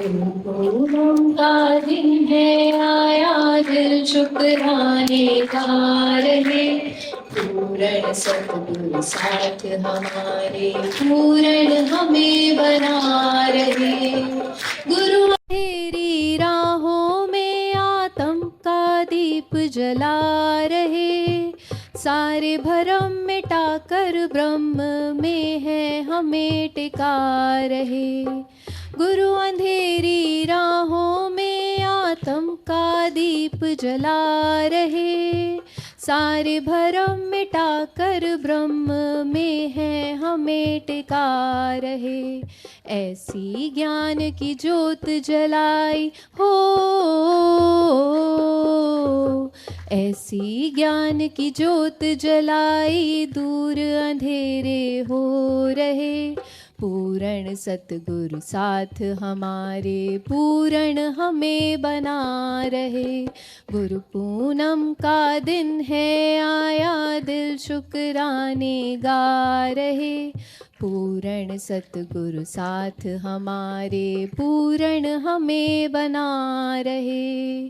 पूनम का दिन है आया, दिल शुक्राने गा रहे। पूरण सतगुरु साथ हमारे, पूरण हमें बना रहे। गुरु तेरी राहों में आत्म का दीप जला रहे। सारे भरम मिटाकर ब्रह्म में है हमें टिका रहे। गुरु अंधेरी राहों में आत्म का दीप जला रहे। सारे भरम मिटाकर ब्रह्म में है हमें टिका रहे। ऐसी ज्ञान की ज्योत जलाई हो, ऐसी ज्ञान की ज्योत जलाई, दूर अंधेरे हो रहे। पूरण सतगुरु साथ हमारे, पूरण हमें बना रहे। गुरु पूनम का दिन है आया, दिल शुक्राने गा रहे। पूरण सतगुरु साथ हमारे, पूरण हमें बना रहे।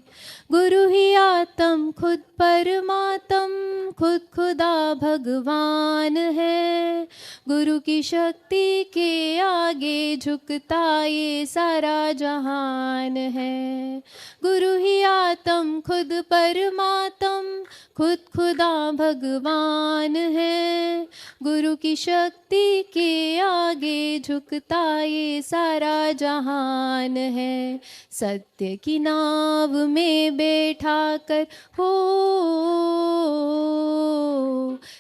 गुरु ही आत्म खुद परमात्म, खुद खुदा भगवान है। गुरु की शक्ति के आगे झुकता ये सारा जहान है। गुरु ही आत्म खुद परमात्म, खुद खुदा भगवान है। गुरु की शक्ति के आगे झुकता ये सारा जहान है। सत्य की नाव में बैठा कर हो,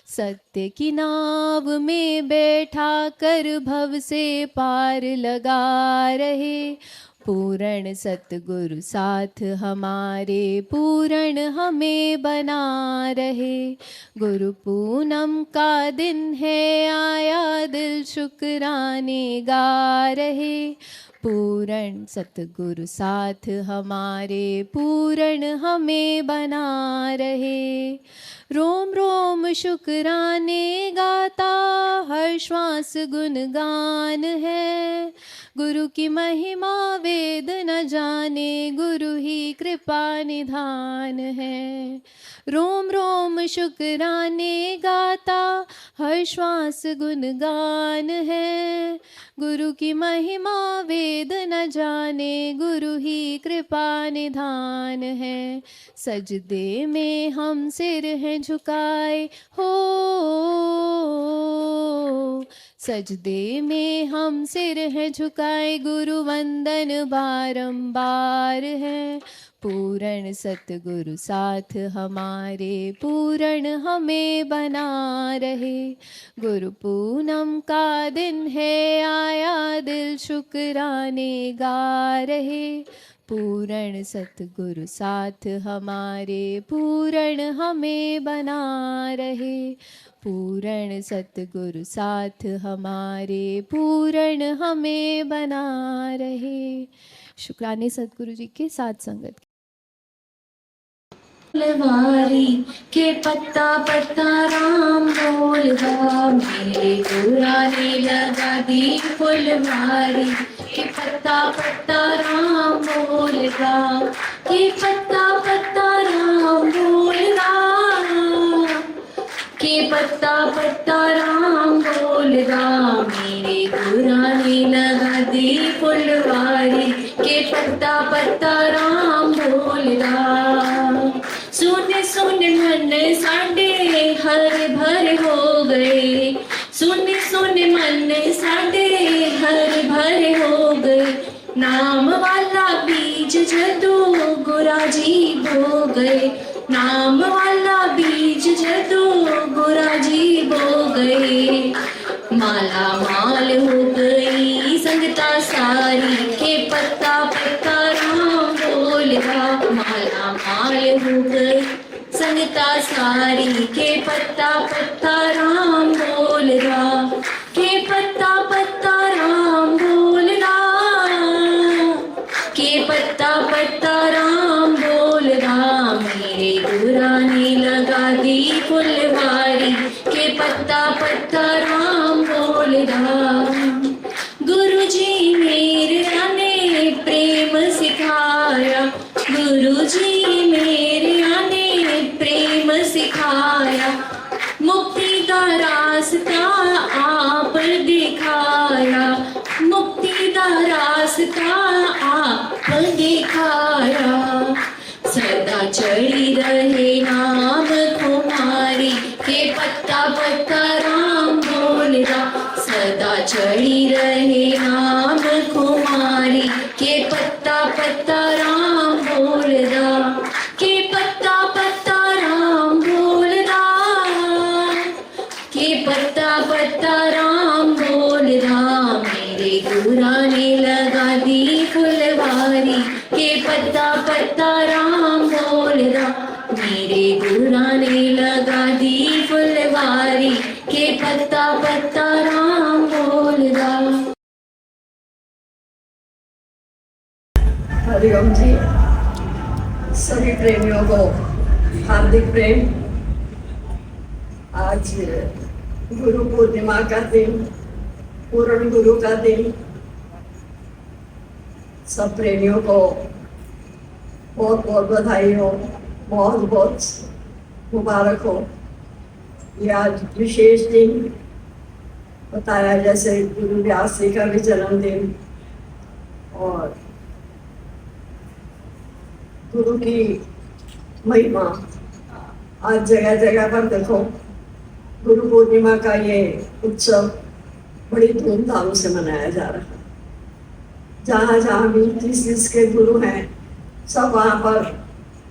सत्य की नाव में बैठा कर भव से पार लगा रहे। पूरण सतगुरु साथ हमारे, पूरण हमें बना रहे। गुरु पूनम का दिन है आया, दिल शुक्राने गा रहे। पूरण सतगुरु साथ हमारे, पूरण हमें बना रहे। रोम रोम शुक्राने गाता, हर श्वास गुणगान है। गुरु की महिमा वेद न जाने, गुरु ही कृपा निधान है। रोम रोम शुक्राने गाता, हर श्वास गुणगान है। गुरु की महिमा वेद न जाने, गुरु ही कृपा निधान है। सजदे में हम सिर हैं झुकाए हो, सजदे में हम सिर हैं झुकाए, गुरु वंदन बारंबार है। पूरण सतगुरु साथ हमारे, पूरण हमें बना रहे। गुरु पूनम का दिन है आया, दिल शुक्राने गा रहे। पूरण सतगुरु साथ हमारे, पूरण हमें बना रहे। पूरण सतगुरु साथ हमारे, पूरण हमें बना रहे। शुक्राने सतगुरु जी के साथ संगत। फुलवारी के पत्ता पत्ता राम बोलगा, मेरे पुराने लगा दी फुलवारी के पत्ता पत्ता राम बोलगा, के पत्ता पत्ता राम बोलगा, के पत्ता पत्ता राम बोलगा, मेरे पुराने लगा दी फुलवारी के पत्ता पत्ता राम बोलगा। सुन सुन मन साडे हर भर हो गए, सुन सुन मन साडे हर भर हो गए। नाम वाला बीज जदू गुरा जी बो गए, नाम वाला बीज जदू गुरा जी बो गए। माला माल हो गई संगता सारी के पत्ता पत्ता राम बोलगा, माला माल हो गई संगता सारी के पत्ता पत्ता राम बोलगा, के पत्ता पत्ता राम बोलगा, के पत्ता पत्ता राम बोलगा, मेरे गुराने लगा दी फुलवारी के पत्ता पत्ता राम बोलगा। गुरु जी मेरे आने प्रेम सिखाया, गुरु जी मेरे ने प्रेम सिखाया, मुक्ति का रास्ता आप दिखाया, मुक्ति का रास्ता आप दिखाया। सदा चढ़ी रहे नाम तुम्हारी, के पत्ता पत्ता राम बोलदा, सदा चढ़ी रहे नाम तुम्हारी, के पत्ता पत्ता राम बोलदा, के पत्ता पत्ता राम बोलदा, के पत्ता पत्ता राम बोलदा। मेरे गुरा ने लगा दी फुलवारी, के पत्ता पत्ता राम बोलदा, मेरे गुरा ने लगा दी फुलवारी, के पत्ता पत्ता राम बोलदा। हरिओम जी, सभी प्रेमियों को हार्दिक प्रेम। आज गुरु पूर्णिमा का दिन, पूर्ण गुरु का दिन, सब प्रेमियों को बहुत बहुत बधाई हो, बहुत बहुत मुबारक हो। ये आज विशेष दिन बताया, जैसे गुरु व्यास जी का भी जन्मदिन, और गुरु की महिमा आज जगह जगह पर देखो। गुरु पूर्णिमा का ये उत्सव बड़ी धूमधाम से मनाया जा रहा है। जहाँ जहाँ भी जिसके गुरु हैं, सब वहाँ पर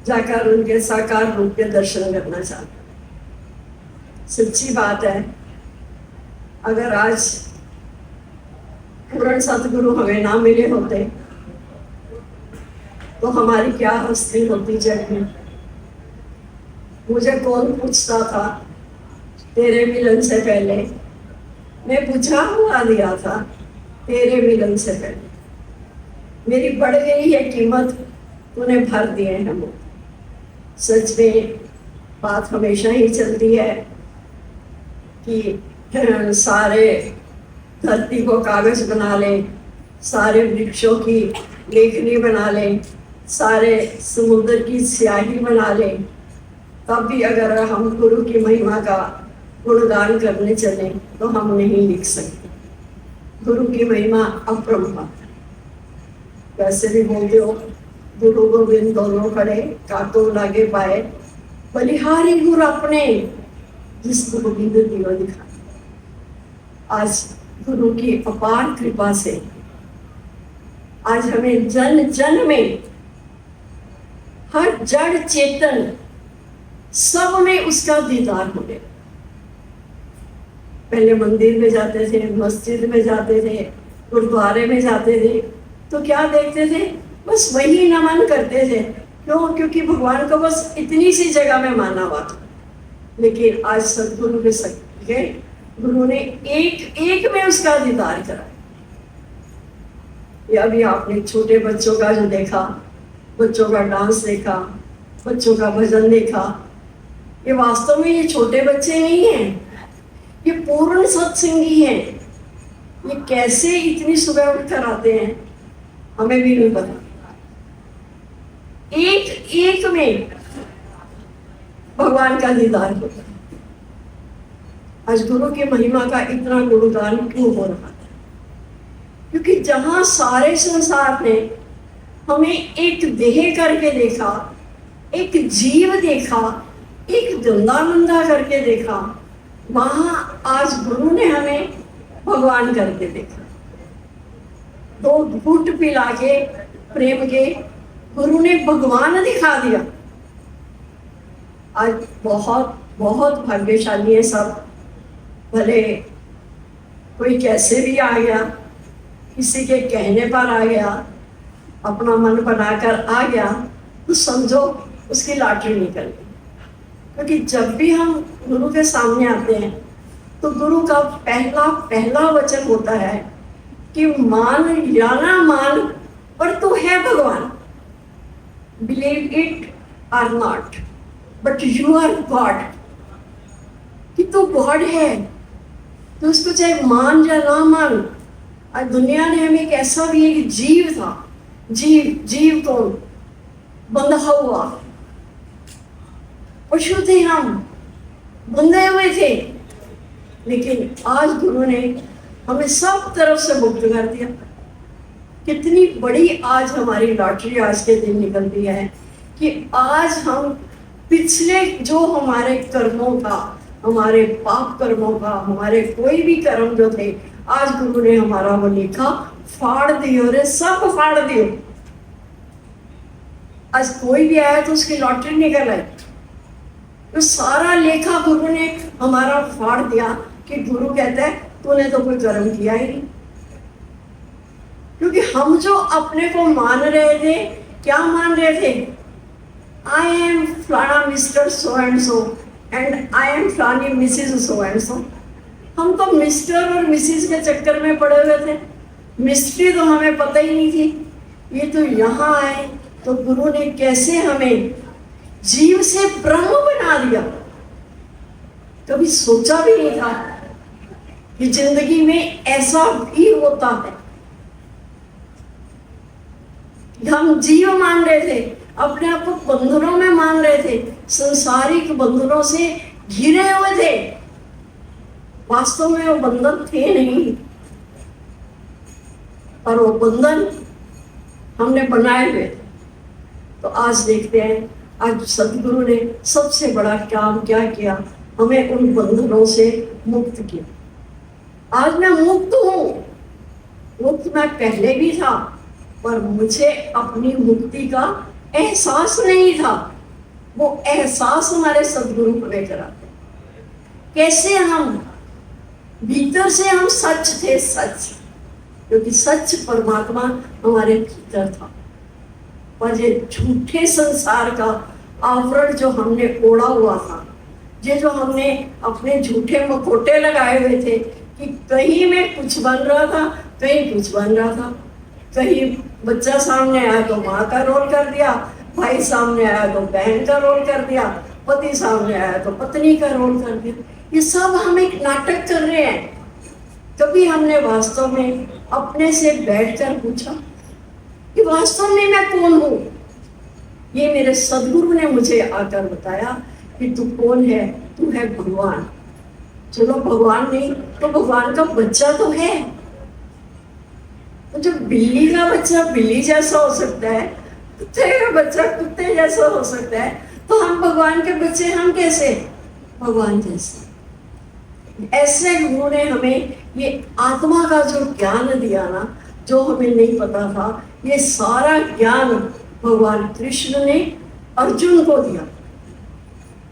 जाकर उनके साकार रूप के दर्शन करना चाहते हैं। सच्ची बात है, अगर आज पूर्ण सतगुरु हमें ना मिले होते तो हमारी क्या हस्ती होती जग में। मुझे कौन पूछता था तेरे मिलन से पहले, मैं पूछा हुआ दिया था तेरे मिलन से पहले। मेरी बढ़ गई है कीमत, तूने भर दिए हैं मुझ। सच में बात हमेशा ही चलती है कि सारे धरती को कागज बना ले, सारे वृक्षों की लेखनी बना ले, सारे समुद्र की स्याही बना ले, तब भी अगर हम गुरु की महिमा का गुणगान करने चले तो हम नहीं लिख सकते। गुरु की महिमा अपरंपार है। वैसे भी बोलते हो, गुरु गोविंद दोनों खड़े, काको लागे पाए, बलिहारी गुरु अपने, जिसको गोविंद दियो दिखा। आज गुरु की अपार कृपा से आज हमें जन जन में, हर जड़ चेतन सब में उसका दीदार हो गया। पहले मंदिर में जाते थे, मस्जिद में जाते थे, गुरुद्वारे में जाते थे, तो क्या देखते थे? बस वही नमन करते थे। क्यों? क्योंकि भगवान को बस इतनी सी जगह में माना हुआ था। लेकिन आज सदगुरु के सके गुरु ने एक एक में उसका दीदार करा। ये अभी आपने छोटे बच्चों का जो देखा, बच्चों का डांस देखा, बच्चों का भजन देखा, ये वास्तव में ये छोटे बच्चे नहीं हैं, ये पूर्ण सत्संगी हैं। ये कैसे इतनी सुबह उठकर आते हैं हमें भी नहीं पता। एक एक में भगवान का दीदार होता है। आज गुरु की महिमा का इतना गुणगान क्यों हो रहा है? क्योंकि जहां सारे संसार ने हमें एक देह करके देखा, एक जीव देखा, एक धंधा मंदा करके देखा, वहां आज गुरु ने हमें भगवान करके देखा। दो घूंट पिला के प्रेम के गुरु ने भगवान दिखा दिया। आज बहुत बहुत भाग्यशाली है सब। भले कोई कैसे भी आ गया, किसी के कहने पर आ गया, अपना मन बनाकर आ गया, तो समझो उसकी लॉटरी निकल गई। क्योंकि जब भी हम गुरु के सामने आते हैं तो गुरु का पहला वचन होता है कि मान या ना मान, पर तू है भगवान। Believe it or not, but you are God. कि तू गॉड है, तो उसको चाहे मान या ना मान। और दुनिया ने हमें एक ऐसा भी एक जीव था, जीव कौन? बंधा हुआ, पशु थे हम, बंधे हुए थे, लेकिन आज गुरु ने हमें सब तरफ से मुक्त कर दिया। कितनी बड़ी आज हमारी लॉटरी आज के दिन निकलती है कि आज हम पिछले जो हमारे कर्मों का, हमारे पाप कर्मों का, हमारे कोई भी कर्म जो थे, आज गुरु ने हमारा वो लेखा फाड़ दियो रे, सब फाड़ दियो। आज कोई भी आया तो उसकी लॉटरी निकल आई, तो सारा लेखा गुरु ने हमारा फाड़ दिया कि गुरु कहता है तूने तो कोई कर्म किया ही नहीं। क्योंकि हम जो अपने को मान रहे थे, क्या मान रहे थे? आई एम फलाना mister so and so and I am फलानी मिसिज सो एंड सो। हम तो मिस्टर और मिसिज के चक्कर में पड़े हुए थे, मिस्ट्री तो हमें पता ही नहीं थी। ये तो यहाँ आए तो गुरु ने कैसे हमें जीव से ब्रह्म बना दिया। कभी सोचा भी नहीं था कि जिंदगी में ऐसा भी होता है। हम जीव मान रहे थे, अपने आप को बंधनों में मान रहे थे, संसारिक बंधनों से घिरे हुए थे। वास्तव में वो बंधन थे नहीं, पर वो बंधन हमने बनाए हुए थे। तो आज देखते हैं, आज सदगुरु ने सबसे बड़ा काम क्या किया, हमें उन बंधनों से मुक्त किया। आज मैं मुक्त हूं, मुक्त मैं पहले भी था, पर मुझे अपनी मुक्ति का एहसास नहीं था। वो एहसास हमारे सदगुरु हमें कराते। कैसे हम भीतर से हम सच थे, सच, क्योंकि सच परमात्मा हमारे भीतर था। पर ये झूठे संसार का आवरण जो हमने ओढ़ा हुआ था, ये जो हमने अपने झूठे मुखौटे लगाए हुए थे कि कहीं में कुछ बन रहा था, कहीं कुछ बन रहा था। कहीं बच्चा सामने आया तो माँ का रोल कर दिया, भाई सामने आया तो बहन का रोल कर दिया, पति सामने आया तो पत्नी का रोल कर दिया। ये सब हम एक नाटक कर रहे हैं। कभी हमने वास्तव में अपने से बैठकर पूछा कि वास्तव में मैं कौन हूँ? ये मेरे सदगुरु ने मुझे आकर बताया कि तू कौन है, तू है भगवान। चलो भगवान नहीं तो भगवान का बच्चा तो है। तो जो बिल्ली का बच्चा बिल्ली जैसा हो सकता है, कुत्ते का बच्चा कुत्ते जैसा हो सकता है, तो हम भगवान के बच्चे हम कैसे? भगवान जैसे। ऐसे गुरु ने हमें ये आत्मा का जो ज्ञान दिया ना, जो हमें नहीं पता था, ये सारा ज्ञान भगवान कृष्ण ने अर्जुन को दिया।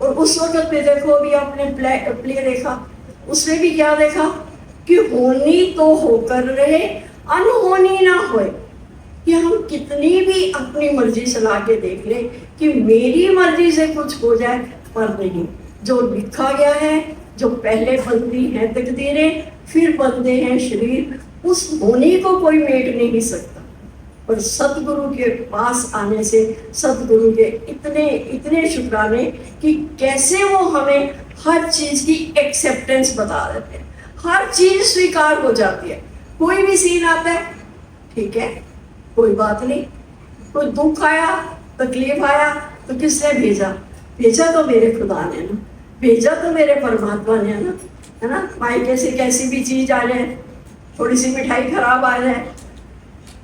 और उस वक्त पे देखो, अभी आपने प्ले देखा, उसमें भी क्या देखा कि होनी तो होकर रहे, अनहोनी ना होए। कि हम कितनी भी अपनी मर्जी चला के देख ले कि मेरी मर्जी से कुछ हो जाए, पर नहीं। जो लिखा गया है, जो पहले बनती हैं तकदीरें, फिर बनते हैं शरीर, उस होनी को कोई मेट नहीं सकता। पर सतगुरु के पास आने से सतगुरु के इतने इतने शुक्राने कि कैसे वो हमें हर चीज की एक्सेप्टेंस बता देते हैं। हर चीज स्वीकार हो जाती है। कोई भी सीन आता है, ठीक है, कोई बात नहीं। कोई दुख आया, तकलीफ आया, तो किसने भेजा? भेजा तो मेरे खुदा ने ना, भेजा तो मेरे परमात्मा ने ना, है ना। मायके से कैसी भी चीज आ जाए, थोड़ी सी मिठाई खराब आ जाए,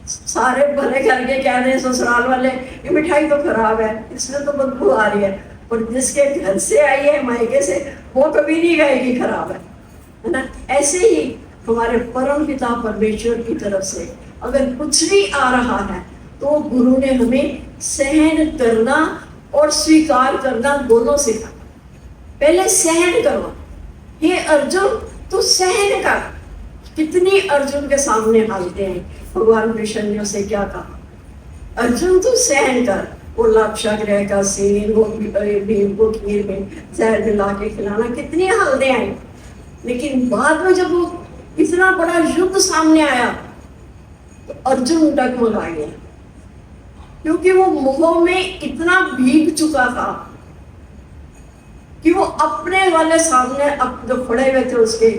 सारे भले करके कह रहे हैं ससुराल वाले ये मिठाई तो खराब है, इसमें तो बदबू आ रही है, पर जिसके घर से आई है मायके से, वो कभी नहीं कहेगी खराब है ना। ऐसे ही हमारे परम पिता परमेश्वर की तरफ से अगर कुछ भी आ रहा है तो गुरु ने हमें सहन करना और स्वीकार करना दोनों सिखा। पहले सहन करो, हे अर्जुन तू सहन कर। कितनी अर्जुन के सामने हालते हैं। भगवान कृष्ण ने उसे क्या कहा? अर्जुन तू सहन कर। वो लाक्षागृह का सीन, वो भीम को खीर में जहर मिला के खिलाना, कितनी हालते आई। लेकिन बाद में जब वो इतना बड़ा युद्ध सामने आया तो अर्जुन डगमगा गया, क्योंकि वो मुंह में इतना भीग चुका था कि वो अपने वाले सामने अब जो खड़े हुए थे, उसके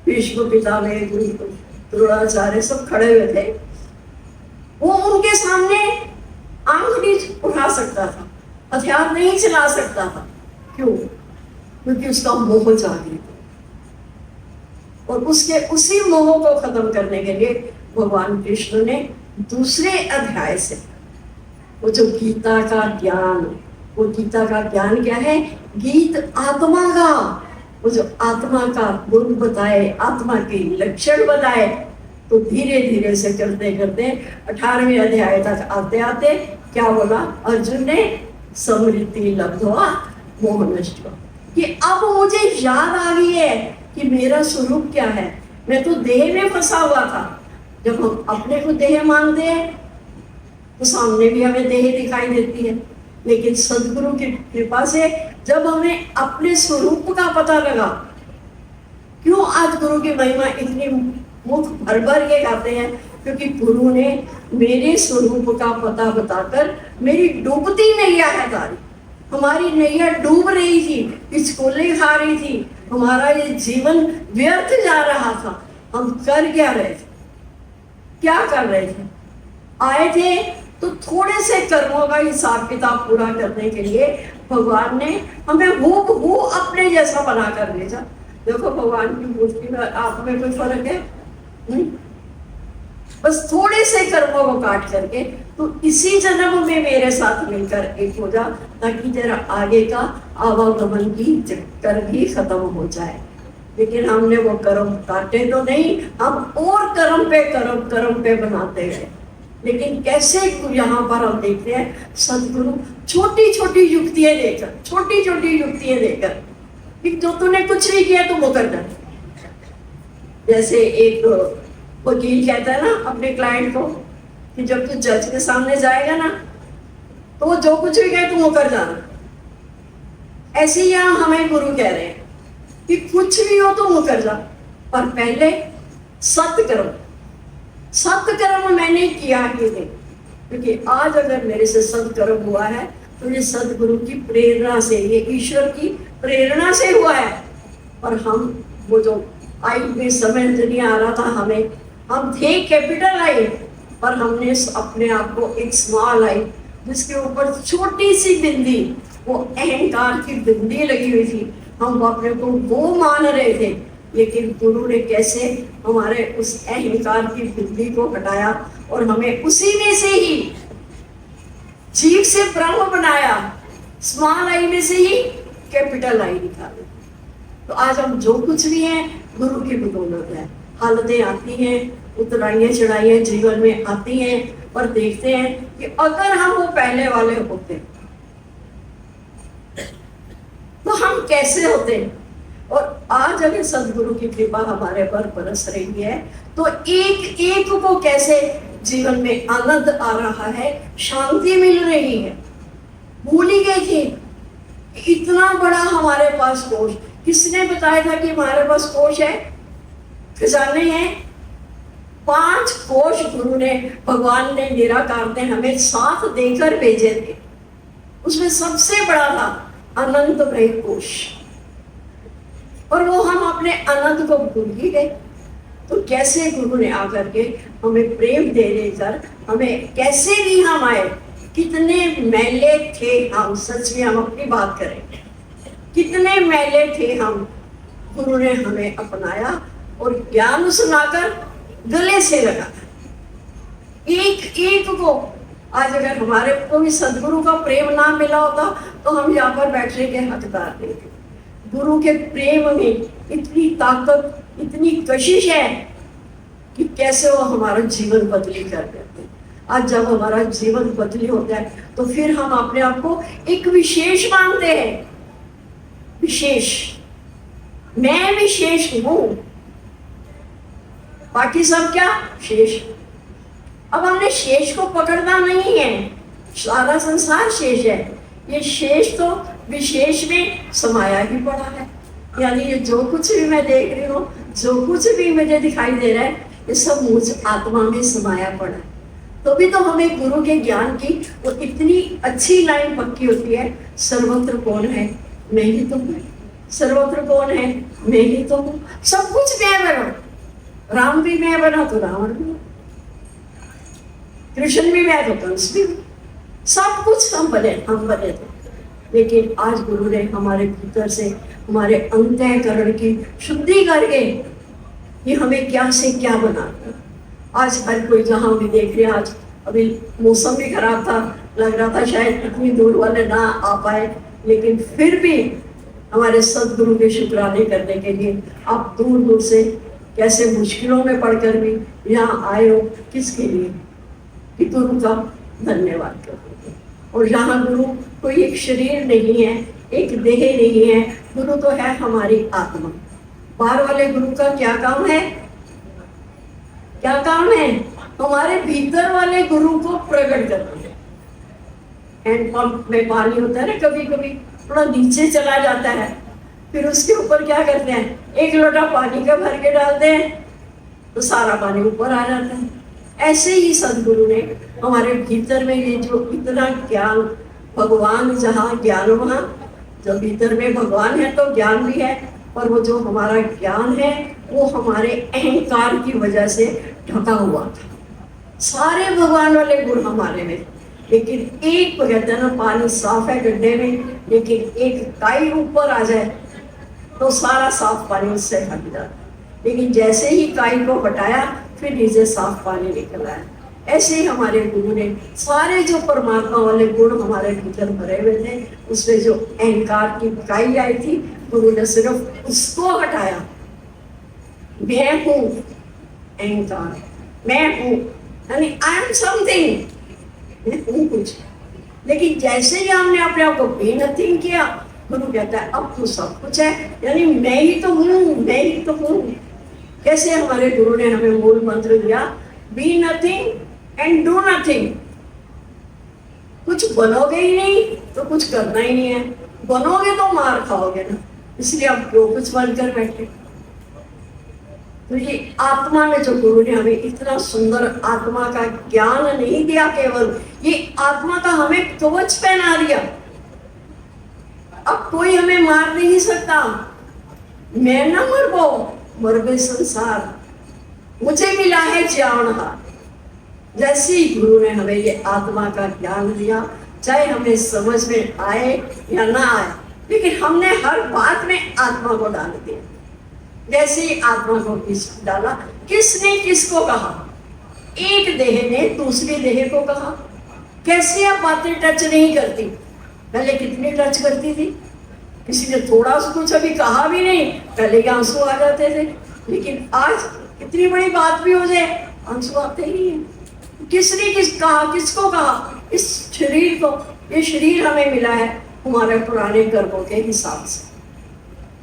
भीष्म पितामह द्रोणाचार्य सब खड़े हुए थे, वो उनके सामने आंख नहीं उठा सकता था, हथियार नहीं चला सकता था। क्यों? क्योंकि उसका मोह जागृत था। और उसके उसी मोह को खत्म करने के लिए भगवान कृष्ण ने दूसरे अध्याय से वो जो गीता का ज्ञान, वो गीता का ज्ञान क्या है? गीत आत्मा का, वो जो आत्मा का गुण बताए, आत्मा के लक्षण बताए। तो धीरे धीरे से करते करते 18वें अध्याय तक आते आते क्या बोला अर्जुन ने? समृद्धि लब्ध्वा मोह नष्ट हुआ। कि अब मुझे याद आ गई है कि मेरा स्वरूप क्या है। मैं तो देह में फंसा हुआ था। जब हम अपने को देह मानते हैं तो सामने भी हमें देह दिखाई देती है, लेकिन सदगुरु की कृपा से जब हमें अपने स्वरूप का पता लगा, क्यों आज गुरु की महिमा इतनी मुख भर भर के गाते हैं? क्योंकि गुरु ने मेरे स्वरूप का पता बताकर मेरी डूबती नैया है तारी। हमारी नैया डूब रही थी, पिचकोले खा रही थी, हमारा ये जीवन व्यर्थ जा रहा था। हम कर क्या रहे थे? क्या कर रहे थे? आए थे तो थोड़े से कर्मों का हिसाब किताब पूरा करने के लिए भगवान ने हमें हूबहू अपने जैसा बना कर भेजा। देखो भगवान की मूर्ति में आप में कोई फर्क है? नहीं। बस थोड़े से कर्मों को काट करके तो इसी जन्म में मेरे साथ मिलकर एक हो जा, ताकि जरा आगे का आवागमन की चक्कर भी खत्म हो जाए। लेकिन हमने वो कर्म काटे तो नहीं, हम और कर्म पे बनाते हैं। लेकिन कैसे यहाँ पर हम देखते हैं सदगुरु छोटी छोटी युक्तियां देकर कि जो तूने कुछ नहीं किया तो मुकर कर। जैसे एक वकील कहता है ना अपने क्लाइंट को कि जब तू जज के सामने जाएगा ना तो वो जो कुछ भी कहे तू मुकर जाना। ऐसे ही यहाँ हमें गुरु कह रहे हैं कि कुछ भी हो तो मुकर जा, पर पहले सत्कर्म मैंने किया ही नहीं। क्योंकि आज अगर मेरे से सत्कर्म हुआ है तो ये सदगुरु की प्रेरणा से, ये ईश्वर की प्रेरणा से हुआ है। और हम वो जो आई में समझ नहीं आ रहा था हमें, हम थे कैपिटल आई पर हमने अपने आप को एक स्मॉल आई जिसके ऊपर छोटी सी बिंदी, वो अहंकार की बिंदी लगी हुई थी। हम अपने को वो मान रहे थे, लेकिन गुरु ने कैसे हमारे उस अहंकार की बिंदी को हटाया और हमें उसी में से ही जीव से ब्रह्म बनाया, स्मॉल आई में से ही कैपिटल आई निकाली। तो आज हम जो कुछ भी हैं गुरु की बदौलत है। हालतें आती हैं, उतराइयां चढ़ाइयां जीवन में आती हैं, पर देखते हैं कि अगर हम वो पहले वाले होते तो हम कैसे होते। और आज अगर सदगुरु की कृपा हमारे पर बरस रही है तो एक एक को कैसे जीवन में आनंद आ रहा है, शांति मिल रही है। भूल ही गए थे इतना बड़ा हमारे पास कोश। किसने बताया था कि हमारे पास कोश है, खजाने हैं? 5 कोश गुरु ने, भगवान ने, निराकार ने हमें साथ देकर भेजे थे। उसमें सबसे बड़ा था अनंतमय कोश, और वो हम अपने आनंद को भूल ही गए। तो कैसे गुरु ने आकर के हमें प्रेम दे देकर हमें कैसे भी हम आए। कितने मैले थे हम, सच में हम अपनी बात करें, कितने मैले थे हम। गुरु ने हमें अपनाया और ज्ञान सुनाकर गले से लगा एक एक को। आज अगर हमारे को भी सदगुरु का प्रेम ना मिला होता तो हम यहाँ पर बैठने के हकदार नहीं थे। गुरु के प्रेम में इतनी ताकत, इतनी कशिश है कि कैसे वो हमारा जीवन बदली कर देते हैं। आज जब हमारा जीवन बदली होता है तो फिर हम अपने आप को एक विशेष मानते हैं। विशेष, मैं विशेष हूं, बाकी सब क्या शेष। अब हमने शेष को पकड़ना नहीं है, सारा संसार शेष है। ये शेष तो विशेष में समाया ही पड़ा है। यानी ये जो कुछ भी मैं देख रही हूँ, जो कुछ भी मुझे दिखाई दे रहा है, ये सब मुझ आत्मा में समाया पड़ा है। तो भी तो हमें गुरु के ज्ञान की वो इतनी अच्छी लाइन पक्की होती है, सर्वत्र कौन है, मैं ही तो हूँ। सर्वत्र कौन है, मैं ही तो हूँ। सब कुछ मैं बना, राम भी मैं बना तो रावण भी, कृष्ण भी मैं तो कंस भी। सब कुछ हम बने थे, लेकिन आज गुरु ने हमारे भीतर से हमारे अंतःकरण की शुद्धि करके ये हमें क्या से क्या बना दिया। आज हर कोई जहाँ भी देख रहे, आज अभी मौसम भी खराब था, लग रहा था शायद इतनी दूर वाले ना आ पाए, लेकिन फिर भी हमारे सदगुरु के शुक्राने करने के लिए आप दूर दूर से कैसे मुश्किलों में पढ़कर भी यहाँ आए हो, किसके लिए? कि गुरु का धन्यवाद करो। और यहाँ गुरु कोई एक शरीर नहीं है, एक देह नहीं है, गुरु तो है हमारी आत्मा। बाहर वाले गुरु का क्या काम है? क्या काम है? हमारे भीतर वाले गुरु को प्रकट करना है। हैंडपंप में पानी होता है ना, कभी कभी थोड़ा नीचे चला जाता है, फिर उसके ऊपर क्या करते हैं, एक लोटा पानी का भर के डालते हैं तो सारा पानी ऊपर आ जाता है। ऐसे ही सदगुरु ने हमारे भीतर में ये जो इतना ज्ञान, भगवान जहाँ ज्ञान वहाँ, जब भीतर में भगवान है तो ज्ञान भी है, पर वो जो हमारा ज्ञान है वो हमारे अहंकार की वजह से ढका हुआ था। सारे भगवान वाले गुण हमारे में, लेकिन एक कहते हैं ना, पानी साफ है गड्ढे में, लेकिन एक काई ऊपर आ जाए तो सारा साफ पानी उससे हट जाता। लेकिन जैसे ही काई को हटाया फिर नीचे साफ पानी निकल आया। ऐसे ही हमारे गुरु ने सारे जो परमात्मा वाले गुण हमारे भीतर भरे हुए थे, उसमें जो अहंकार की काई आई थी, गुरु ने सिर्फ उसको हटाया। मैं हूँ अहंकार, मैं हूँ यानी आई एम समथिंग, मैं हूँ कुछ। लेकिन जैसे ही हमने अपने आप को बी नथिंग किया, गुरु कहता है अब तो सब कुछ है, यानी मैं ही तो हूँ, मैं ही तो हूँ। कैसे हमारे गुरु ने हमें मूल मंत्र दिया, be nothing and do nothing. कुछ बनोगे ही नहीं तो कुछ करना ही नहीं है, बनोगे तो मार खाओगे ना, इसलिए अब क्यों कुछ बनकर बैठे। तो ये आत्मा में जो गुरु ने हमें इतना सुंदर आत्मा का ज्ञान नहीं दिया, केवल ये आत्मा का हमें कवच पहना दिया। अब कोई हमें मार नहीं सकता, मैं ना मर गो मर गए संसार, मुझे मिला है ज्ञान। जैसे ही गुरु ने हमें ये आत्मा का ज्ञान दिया, चाहे हमें समझ में आए या ना आए, लेकिन हमने हर बात में आत्मा को डाल दिया। जैसे ही आत्मा को किस डाला, किसने किसको कहा? एक देह ने दूसरी देह को कहा। कैसे अब बातें टच नहीं करती, पहले कितनी टच करती थी। किसी ने थोड़ा सा कुछ अभी कहा भी नहीं, पहले के आंसू आ जाते थे, लेकिन आज इतनी बड़ी बात भी हो जाए आंसू आते ही नहीं। किसने किस कहा, किसको कहा? इस शरीर को। ये शरीर हमें मिला है हमारे पुराने कर्मों के हिसाब से,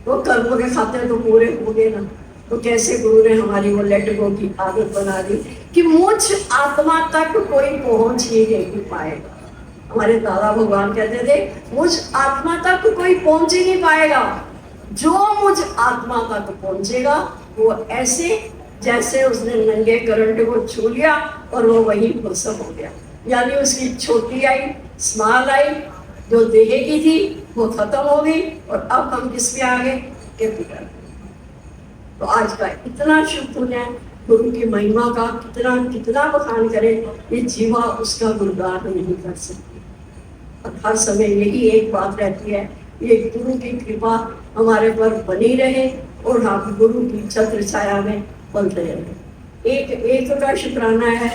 वो कर्मों के खाते तो पूरे हो गए ना। तो कैसे गुरु ने हमारी वो लेट गो की आदत बना दी कि मुझ आत्मा तक कोई पहुंच ही नहीं पाएगा। हमारे दादा भगवान कहते थे मुझ आत्मा तक कोई पहुंच ही नहीं पाएगा। जो मुझ आत्मा तक पहुंचेगा वो ऐसे जैसे उसने नंगे करंट को छू लिया और वो वही भस्म हो गया, यानी उसकी छोटी आई, स्मॉल आई, जो देह की थी वो खत्म हो गई, और अब हम किसमें आ गए? कैपिटल। तो आज का इतना शुभ पुण्य, गुरु की महिमा का कितना कितना बखान करे, ये जीवा उसका गुणगान नहीं कर सकती। और हर समय यही एक बात रहती है, ये गुरु की कृपा हमारे पर बनी रहे और हम गुरु की छत्र छाया में पलते रहे। एक का शुक्राना है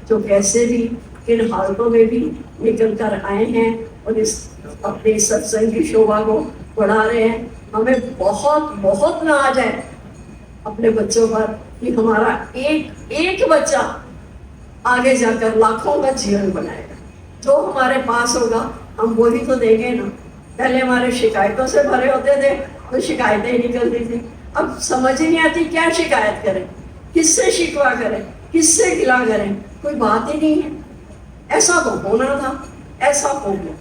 जो कैसे भी किन हालतों में भी निकल कर आए हैं और इस अपने सत्संग की शोभा को बढ़ा रहे हैं। हमें बहुत बहुत नाज है अपने बच्चों पर कि हमारा एक बच्चा आगे जाकर लाखों का जीवन बनाएगा। जो हमारे पास होगा हम वही तो देंगे ना। पहले हमारे शिकायतों से भरे होते थे तो शिकायतें ही निकलती थी, अब समझ ही नहीं आती क्या शिकायत करें, किससे शिकवा करें, किससे गिला करें, कोई बात ही नहीं है। ऐसा तो होना था, ऐसा हो गया,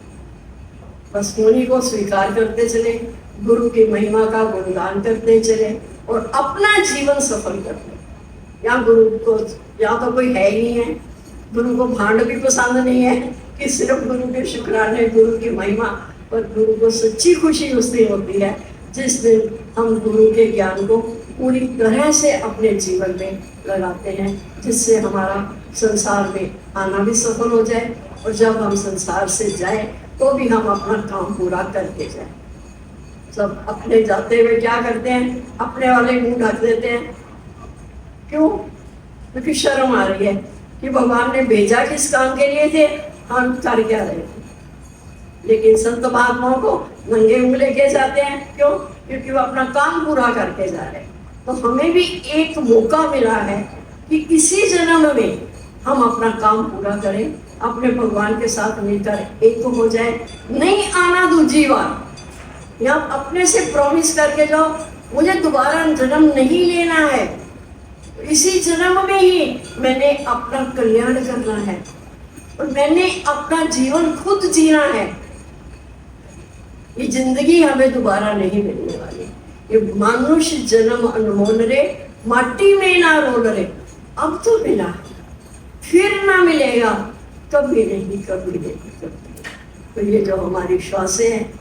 बस उन्हीं को स्वीकार करते चले, गुरु की महिमा का गुणगान करते चले और अपना जीवन सफल करते। यहाँ गुरु को यहाँ तो कोई है ही नहीं है, गुरु को भांड भी पसंद नहीं है कि सिर्फ गुरु के शुक्राने, गुरु की महिमा, पर गुरु को सच्ची खुशी उस दिन होती है जिस दिन हम गुरु के ज्ञान को पूरी तरह से अपने जीवन में लगाते हैं, जिससे हमारा संसार में आना भी सफल हो जाए, और जब हम संसार से जाए तो भी हम अपना काम पूरा करके जाए। सब अपने जाते हुए क्या करते हैं, अपने वाले मुंह ढक देते हैं। क्यों? क्योंकि शर्म आ रही है कि भगवान ने भेजा किस काम के लिए थे, हम कर क्या रहे थे। लेकिन संत महात्माओं को नंगे मुंह लेके जाते हैं। क्यों? क्योंकि वो अपना काम पूरा करके जा रहे हैं। तो हमें भी एक मौका मिला है कि इसी जन्म में हम अपना काम पूरा करें, अपने भगवान के साथ मिलकर एक हो जाए। नहीं आना दूसरी बार, या अपने से प्रॉमिस करके जाओ मुझे दोबारा जन्म नहीं लेना है, इसी जन्म में ही मैंने अपना कल्याण करना है और मैंने अपना जीवन खुद जीना है। ये जिंदगी हमें दोबारा नहीं मिलने वाली। ये मनुष्य जन्म अनमोल रे, माटी में ना रोल रे। अब तो मिला, फिर ना मिलेगा, कभी नहीं, कभी नहीं, कभी। तो ये जो हमारी श्वासें हैं,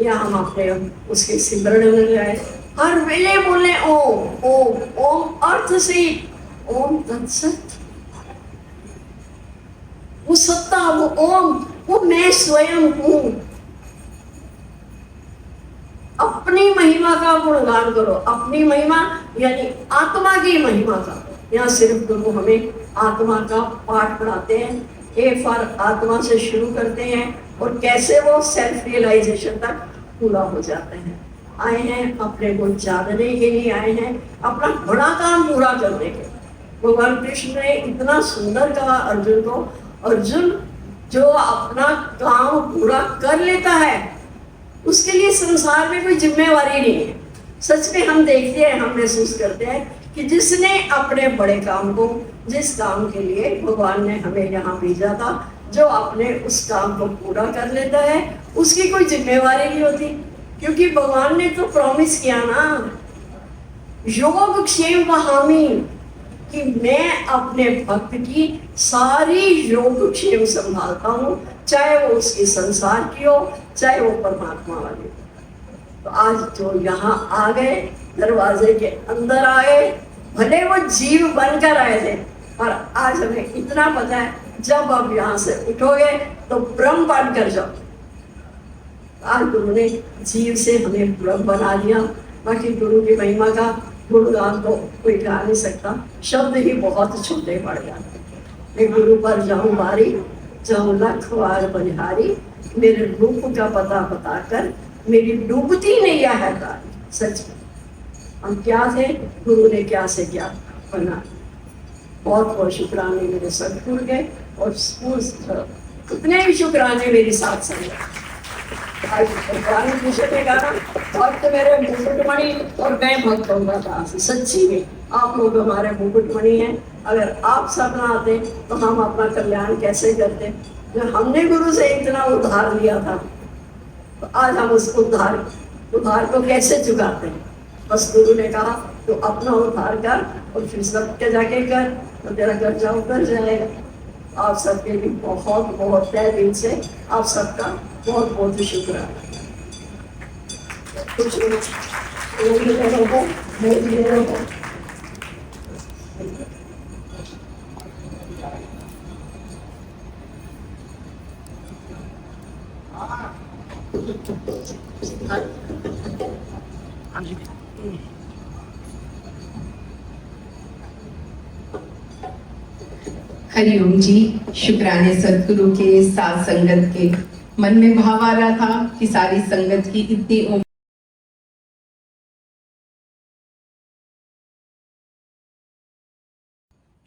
या हम अपने उसके सिमरण में गए, हर वेले बोले ओम ओम ओम, अर्थ से ओम तत्सत। वो सत्ता, वो ओम, वो मैं स्वयं हूं। अपनी महिमा का गुणगान करो। अपनी महिमा यानी आत्मा की महिमा का। यहाँ सिर्फ गुरु हमें आत्मा का पाठ पढ़ाते हैं, ए फॉर आत्मा से शुरू करते हैं और कैसे वो सेल्फ रियलाइजेशन तक पूरा हो जाते हैं। आए हैं अपने को जानने के लिए, आए हैं अपना बड़ा काम पूरा करने के। भगवान कृष्ण ने इतना सुंदर कहा अर्जुन को, अर्जुन जो अपना काम पूरा कर लेता है उसके लिए संसार में कोई जिम्मेवारी नहीं है। सच में हम देखते हैं, हम महसूस करते हैं कि जिसने अपने बड़े काम को, जिस काम के लिए भगवान ने हमें यहाँ भेजा था, जो अपने उस काम को पूरा कर लेता है उसकी कोई जिम्मेवारी नहीं होती। क्योंकि भगवान ने तो प्रॉमिस किया ना, योग क्षेम वहामी, कि मैं अपने भक्त की सारी योग क्षेम संभालता हूँ, चाहे वो उसकी संसार की हो, चाहे वो परमात्मा वाली हो। तो आज जो यहाँ आ गए, दरवाजे के अंदर आए, भले वो जीव बनकर आए थे, पर आज हमें इतना पता है जब आप यहाँ से उठोगे तो ब्रह्म बनकर जाओ। आज गुरु ने जीव से हमें ब्रह्म बना दिया। बाकी गुरु की महिमा का गुणगान तो कोई गा नहीं सकता, शब्द ही बहुत छोटे पड़ जाते। मैं गुरु पर जाऊं बारी, जाऊं लख वार बनिहारी, मेरे रूप का पता बताकर मेरी डूबती नैया है तारी। सच में हम क्या थे, गुरु ने क्या से क्या बना। बहुत बहुत शुक्राने मेरे सदगुरु के, और कितने भी शुक्राने मेरी साथ संगत। भक्त मेरे मुकुटमणि और मैं भक्त होगा दास। सच्ची में आप लोग हमारे मुकुटमणि हैं। अगर आप सब ना आते तो हम अपना कल्याण कैसे करते। जो हमने गुरु से इतना उद्धार लिया था, तो आज हम उस उद्धार को कैसे चुकाते हैं। बस गुरु ने कहा तो अपना उद्धार कर और फिर सबके जाके कर, तो तेरा कर्जा उतर जाएगा। आप सबके भी बहुत बहुत तहे दिल से आप सबका बहुत बहुत शुक्रिया। हरिओम जी। शुक्राने सदगुरु के, साथ संगत के। मन में भाव आ रहा था कि सारी संगत की इतनी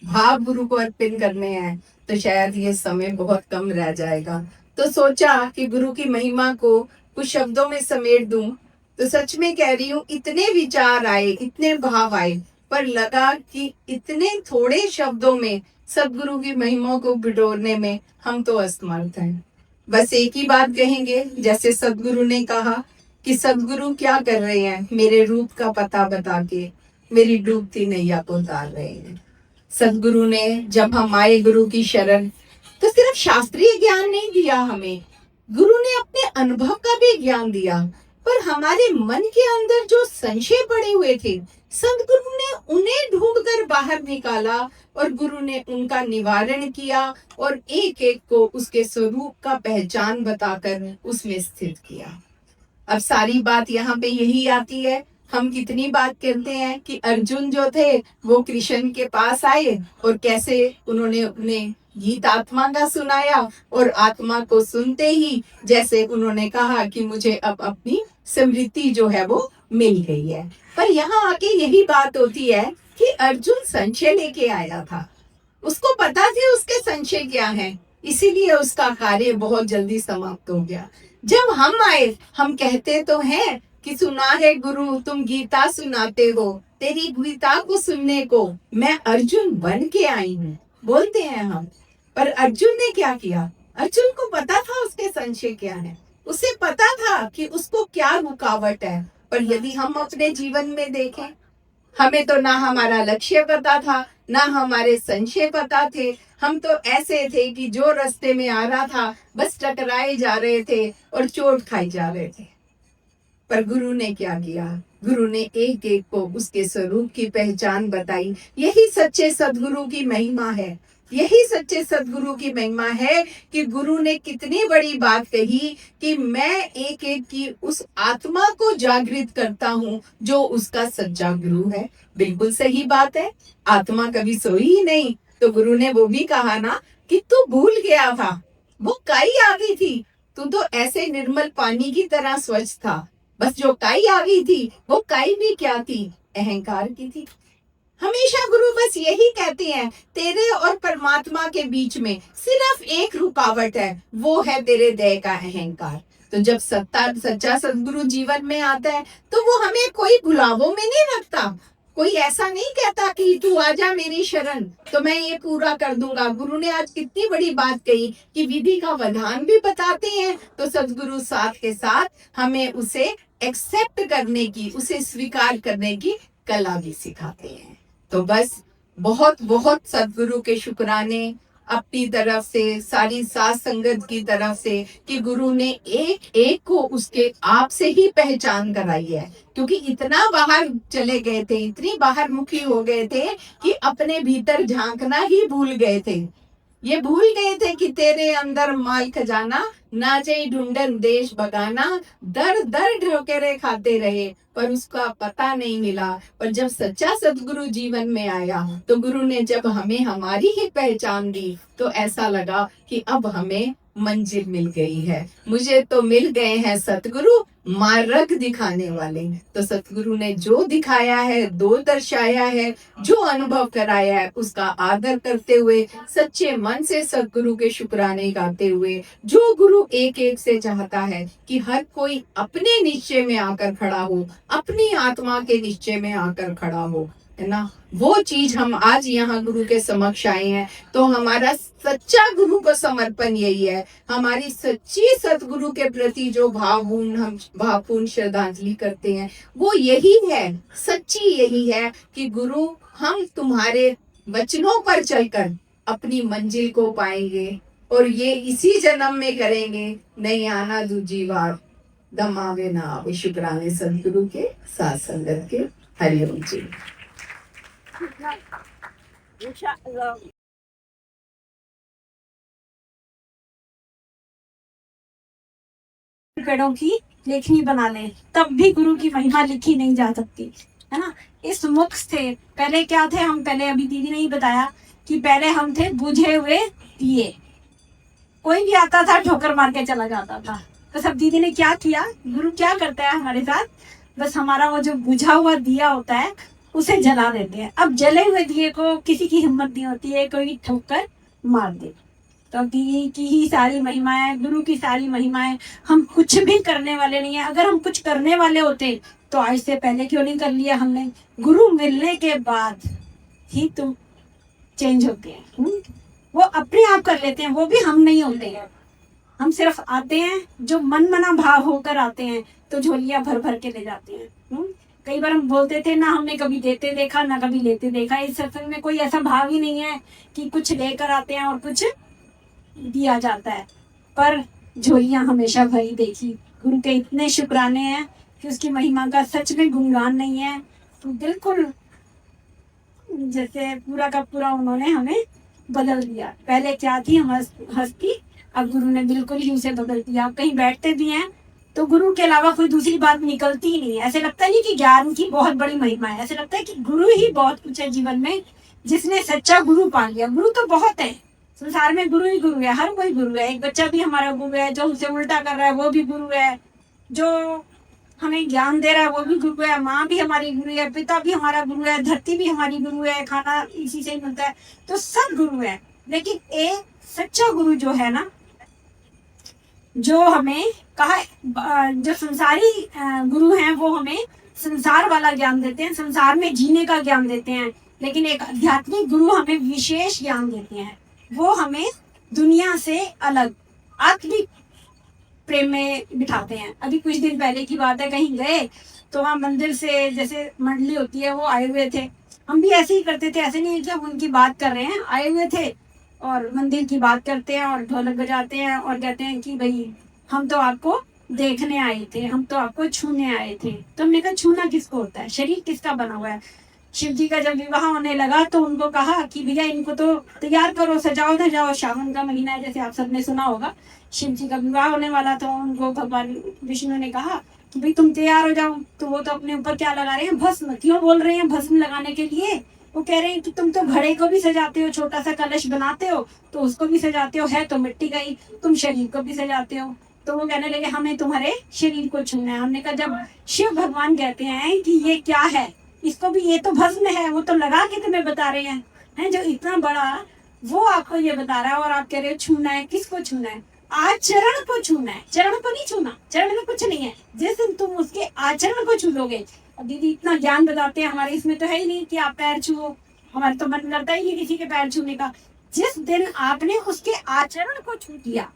भाव गुरु को अर्पण करने हैं, तो शायद ये समय बहुत कम रह जाएगा। तो सोचा कि गुरु की महिमा को कुछ शब्दों में समेट दूं। तो सच में कह रही हूँ, इतने विचार आए, इतने भाव आए, पर लगा कि इतने थोड़े शब्दों में सदगुरु की महिमा को बिटोरने में हम तो असमर्थ हैं। बस एक ही बात कहेंगे, जैसे सदगुरु ने कहा कि सदगुरु क्या कर रहे हैं, मेरे रूप का पता बता के मेरी डूबती नैया को उतार रहे हैं। सदगुरु ने जब हम आए गुरु की शरण, तो सिर्फ शास्त्रीय ज्ञान नहीं दिया हमें, गुरु ने अपने अनुभव का भी ज्ञान दिया पर हमारे मन के अंदर जो संशय पड़े हुए थे, सदगुरु ने उन्हें ढूंढकर बाहर निकाला और गुरु ने उनका निवारण किया और एक एक को उसके स्वरूप का पहचान बताकर उसमें स्थित किया। अब सारी बात यहाँ पे यही आती है, हम कितनी बात करते हैं कि अर्जुन जो थे वो कृष्ण के पास आए और कैसे उन्होंने उन्हें गीत आत्मा का सुनाया और आत्मा को सुनते ही जैसे उन्होंने कहा कि मुझे अब अपनी स्मृति जो है वो मिल गई है। पर यहाँ आके यही बात होती है कि अर्जुन संशय लेके आया था, उसको पता थी उसके संशय क्या है, इसीलिए उसका कार्य बहुत जल्दी समाप्त हो गया। जब हम आए, हम कहते तो हैं कि सुना है गुरु तुम गीता सुनाते हो, तेरी गीता को सुनने को मैं अर्जुन बन के आई हूँ, बोलते हैं हम। पर अर्जुन ने क्या किया? अर्जुन को पता था उसके संशय क्या है, उसे पता था कि उसको क्या रुकावट है। पर यदि हम अपने जीवन में देखें, हमें तो ना हमारा लक्ष्य पता था, ना हमारे संशय पता थे। हम तो ऐसे थे कि जो रास्ते में आ रहा था बस टकराए जा रहे थे और चोट खाई जा रहे थे। पर गुरु ने क्या किया? गुरु ने एक एक को उसके स्वरूप की पहचान बताई। यही सच्चे सदगुरु की महिमा है, यही सच्चे सदगुरु की महिमा है कि गुरु ने कितनी बड़ी बात कही कि मैं एक एक की उस आत्मा को जागृत करता हूँ जो उसका सच्चा गुरु है। बिल्कुल सही बात है, आत्मा कभी सोई ही नहीं। तो गुरु ने वो भी कहा ना कि तू भूल गया था, वो काई आ गई थी, तू तो ऐसे निर्मल पानी की तरह स्वच्छ था, बस जो काई आ गई थी वो काई भी क्या थी? अहंकार की थी। हमेशा गुरु बस यही कहते हैं, तेरे और परमात्मा के बीच में सिर्फ एक रुकावट है, वो है तेरे देह का अहंकार। तो जब सच्चा सदगुरु जीवन में आता है तो वो हमें कोई बुलावों में नहीं रखता, कोई ऐसा नहीं कहता कि तू आजा मेरी शरण तो मैं ये पूरा कर दूंगा। गुरु ने आज कितनी बड़ी बात कही कि विधि का विधान भी बताते हैं, तो सदगुरु साथ के साथ हमें उसे एक्सेप्ट करने की, उसे स्वीकार करने की कला भी सिखाते हैं। तो बस बहुत बहुत सदगुरु के शुक्राने अपनी तरफ से, सारी साथ संगत की तरफ से कि गुरु ने एक एक को उसके आप से ही पहचान कराई है। क्योंकि इतना बाहर चले गए थे, इतनी बाहर मुखी हो गए थे कि अपने भीतर झांकना ही भूल गए थे। ये भूल गए थे कि तेरे अंदर माल खजाना, ना चाहिए ढूंढन देश बगाना, दर दर ठोकरे खाते रहे पर उसका पता नहीं मिला। पर जब सच्चा सदगुरु जीवन में आया तो गुरु ने जब हमें हमारी ही पहचान दी तो ऐसा लगा कि अब हमें मंजिल मिल गई है। मुझे तो मिल गए हैं सतगुरु मार्ग दिखाने वाले। तो सतगुरु ने जो दिखाया है, दो दर्शाया है, जो अनुभव कराया है, उसका आदर करते हुए, सच्चे मन से सतगुरु के शुक्राने गाते हुए, जो गुरु एक एक से चाहता है कि हर कोई अपने निश्चय में आकर खड़ा हो, अपनी आत्मा के निश्चय में आकर खड़ा हो, है ना, वो चीज हम आज यहाँ गुरु के समक्ष आए हैं। तो हमारा सच्चा गुरु को समर्पण यही है, हमारी सच्ची सतगुरु के प्रति जो भावपूर्ण श्रद्धांजलि करते हैं वो यही है, सच्ची यही है कि गुरु हम तुम्हारे वचनों पर चलकर अपनी मंजिल को पाएंगे और ये इसी जन्म में करेंगे, नहीं आना दूजी बार, दम आवे ना आवे। शुक्राने सतगुरु के, साथ संगत के। हरिओम जी। पेड़ों की लेखनी बना ले, तब भी गुरु की महिमा लिखी नहीं जा सकती, है ना। इस मुख से पहले क्या थे हम, पहले अभी दीदी ने ही बताया कि पहले हम थे बुझे हुए दिए, कोई भी आता था ठोकर मार के चला जाता था। तो सब दीदी ने क्या किया, गुरु क्या करता है हमारे साथ, बस हमारा वो जो बुझा हुआ दिया होता है उसे जला देते हैं। अब जले हुए दिए को किसी की हिम्मत नहीं होती है कोई ठोकर मार दे। तो दीदी की ही सारी महिमा है, गुरु की सारी महिमा है। हम कुछ भी करने वाले नहीं है, अगर हम कुछ करने वाले होते तो आज से पहले क्यों नहीं कर लिया हमने। गुरु मिलने के बाद ही तुम चेंज होते हैं, वो अपने आप कर लेते हैं, वो भी हम नहीं होते हैं। हम सिर्फ आते हैं, जो मन मना भाव होकर आते हैं तो झोलियां भर भर के ले जाते हैं। कई बार हम बोलते थे ना हमने कभी देते देखा ना कभी लेते देखा। इस सत्संग में कोई ऐसा भाव ही नहीं है कि कुछ लेकर आते हैं और कुछ दिया जाता है, पर झोलियां हमेशा भरी देखी। गुरु के इतने शुक्राने हैं कि उसकी महिमा का सच में गुणगान नहीं है। तो बिल्कुल जैसे पूरा का पूरा उन्होंने हमें बदल दिया। पहले क्या थी हम हस्ती, अब गुरु ने बिल्कुल ही उसे बदल दिया। आप कहीं बैठते भी हैं तो गुरु के अलावा कोई दूसरी बात निकलती ही नहीं है। ऐसे लगता नहीं कि ज्ञान की बहुत बड़ी महिमा है, ऐसे लगता है कि गुरु ही बहुत कुछ है जीवन में। जिसने सच्चा गुरु पा लिया, गुरु तो बहुत है संसार में, गुरु ही गुरु है, हर कोई गुरु है। एक बच्चा भी हमारा गुरु है, जो उसे उल्टा कर रहा है वो भी गुरु है, जो हमें ज्ञान दे रहा है वो भी गुरु है, माँ भी हमारी गुरु है, पिता भी हमारा गुरु है, धरती भी हमारी गुरु है, खाना इसी से ही मिलता है, तो सब गुरु है। लेकिन एक सच्चा गुरु जो है ना, जो हमें कहा, जो संसारी गुरु हैं वो हमें संसार वाला ज्ञान देते हैं, संसार में जीने का ज्ञान देते हैं। लेकिन एक आध्यात्मिक गुरु हमें विशेष ज्ञान देते हैं, वो हमें दुनिया से अलग आत्मिक प्रेम में बिठाते हैं। अभी कुछ दिन पहले की बात है, कहीं गए तो वहाँ मंदिर से जैसे मंडली होती है वो आए हुए थे। हम भी ऐसे ही करते थे, ऐसे नहीं कि हम उनकी बात कर रहे हैं, आए हुए थे और मंदिर की बात करते हैं और ढोलक बजाते हैं और कहते हैं कि भाई हम तो आपको देखने आए थे, हम तो आपको छूने आए थे। तो हमने कहा छूना किसको होता है, शरीर किसका बना हुआ है। शिव जी का जब विवाह होने लगा तो उनको कहा कि भैया इनको तो तैयार करो, सजाओ धजाओ, सावन का महीना है, जैसे आप सबने सुना होगा। शिव जी का विवाह होने वाला तो उनको भगवान विष्णु ने कहा कि भाई तुम तैयार हो जाओ। तो वो तो अपने ऊपर क्या लगा रहे हैं, भस्म। क्यों बोल रहे हैं भस्म लगाने के लिए, वो कह रहे हैं कि तुम तो घड़े को भी सजाते हो, छोटा सा कलश बनाते हो तो उसको भी सजाते हो, है तो मिट्टी का ही, तुम शरीर को भी सजाते हो। तो वो कहने लगे हमें तुम्हारे शरीर को छूना है। हमने कहा जब शिव भगवान कहते हैं कि ये क्या है, इसको भी, ये तो भस्म है, वो तो लगा के तुम्हें बता रहे हैं जो इतना बड़ा वो आपको ये बता रहा है और आप कह रहे हो छूना है। किसको छूना है? आचरण को छूना है, चरण को नहीं छूना। चरण में कुछ नहीं है, जिस दिन तुम उसके आचरण को छू लोगे। अब दीदी इतना ज्ञान बताते हैं, हमारे इसमें तो है ही नहीं कि आप पैर छुओ, हमारे तो मन करता ही नहीं किसी के पैर छूने का। जिस दिन आपने उसके आचरण को छू दिया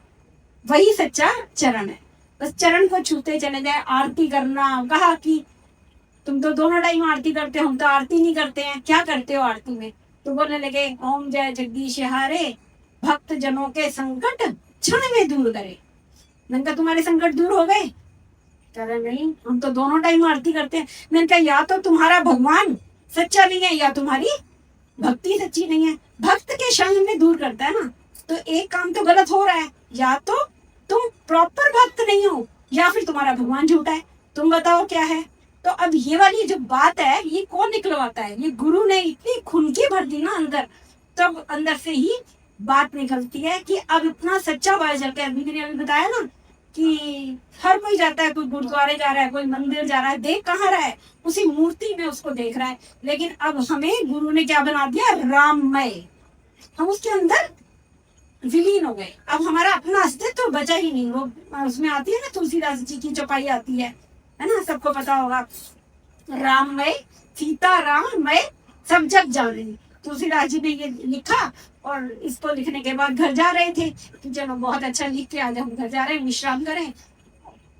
वही सच्चा चरण है। बस चरण को छूते चले जाए। आरती करना, कहा कि तुम तो दोनों टाइम आरती करते हो, हम तो आरती नहीं करते हैं। क्या करते हो आरती में? तो बोलने लगे ओम जय जगदीश हारे, भक्त जनों के संकट क्षण में दूर करे। मैंने कहा तुम्हारे संकट दूर हो गए? कह रहे नहीं, हम तो दोनों टाइम आरती करते हैं। मैंने कहा या तो तुम्हारा भगवान सच्चा नहीं है या तुम्हारी भक्ति सच्ची नहीं है। भक्त के क्षण में दूर करता है ना, तो एक काम तो गलत हो रहा है, या तो तुम प्रॉपर भक्त नहीं हो या फिर तुम्हारा भगवान झूठा है। तुम बताओ क्या है? तो अब ये वाली जो बात है ये कौन निकलवाता है? ये गुरु ने इतनी खुनकी भर दी ना अंदर, तब अंदर से ही बात निकलती है कि अब इतना सच्चा बात चलता है। मैंने अभी बताया ना कि हर कोई जाता है, कोई गुरुद्वारे जा रहा है, कोई मंदिर जा रहा है, देख कहाँ रहा है? उसी मूर्ति में उसको देख रहा है। लेकिन अब हमें गुरु ने क्या बना दिया? राममय। हम उसके अंदर विलीन हो गए। अब हमारा अपना अस्तित्व तो बचा ही नहीं। वो उसमें आती है ना, तुलसीदास जी की चौपाई आती है ना, सबको पता होगा, राममय सीता राममय सब जग जाने। तुलसीदास जी ने ये लिखा और इसको लिखने के बाद घर जा रहे थे कि चलो बहुत अच्छा लिख के आज हम घर जा रहे हैं, विश्राम करें।